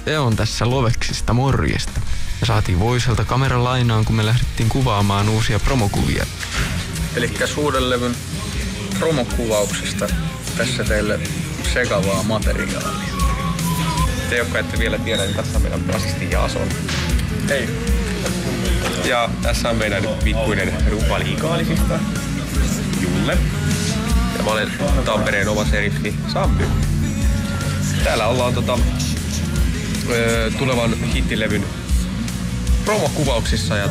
Teo on tässä Loveksista, morjesta. Ja saatiin Voiselta kameran lainaan, kun me lähdettiin kuvaamaan uusia promokuvia. Elikkäs uuden levyn promokuvauksista tässä teille sekavaa materiaalia. Te, jotka ette vielä tiedä, niin tässä on meidän basisti Jaason. Hei. Ja tässä on meidän pikkuinen rupali Ikaalisista, Julle. Ja mä olen Tampereen oma seriffi Sammy. Täällä ollaan tulevan hittilevyn promokuvauksissa ja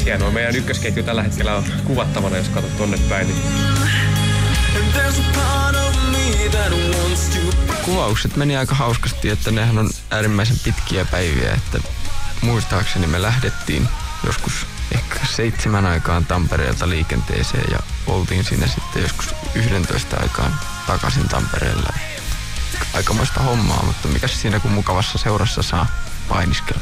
hienoa. Meidän ykkösketju tällä hetkellä on kuvattavana, jos katsot tonne päin. Niin. Kuvaukset meni aika hauskasti, että nehän on äärimmäisen pitkiä päiviä, että muistaakseni me lähdettiin joskus ehkä 7 aikaan Tampereelta liikenteeseen ja oltiin siinä sitten joskus 11 aikaan takaisin Tampereella. Aikamoista hommaa, mutta mikäs siinä kun mukavassa seurassa saa painiskella.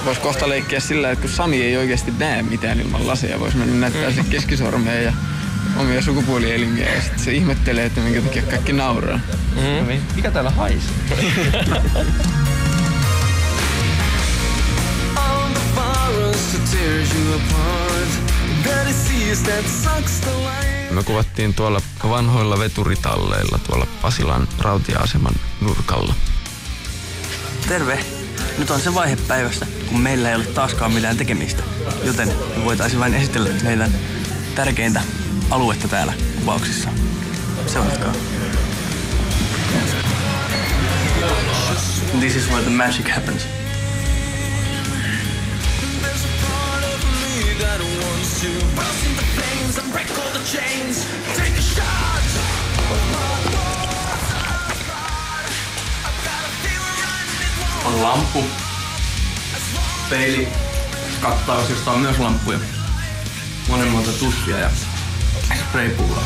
Vois kohta leikkiä sillä, että kun Sami ei oikeasti näe mitään ilman laseja, vois mennä näyttää se keskisormea ja omia sukupuolielimiä ja sitten se ihmettelee, että minkä takia kaikki nauraa. Mikä täällä haisee? Me kuvattiin tuolla vanhoilla veturitalleilla tuolla Pasilan rautia-aseman nurkalla. Terve! Nyt on se vaihe päivästä, kun meillä ei ole taaskaan mitään tekemistä, joten me voitaisiin vain esitellä meidän tärkeintä aluetta täällä kuvauksissa. Seuratkaa. This is where the magic happens. On lamppu, peili, kattaus, josta on myös lamppuja, monen monta tussia ja spraypuulla.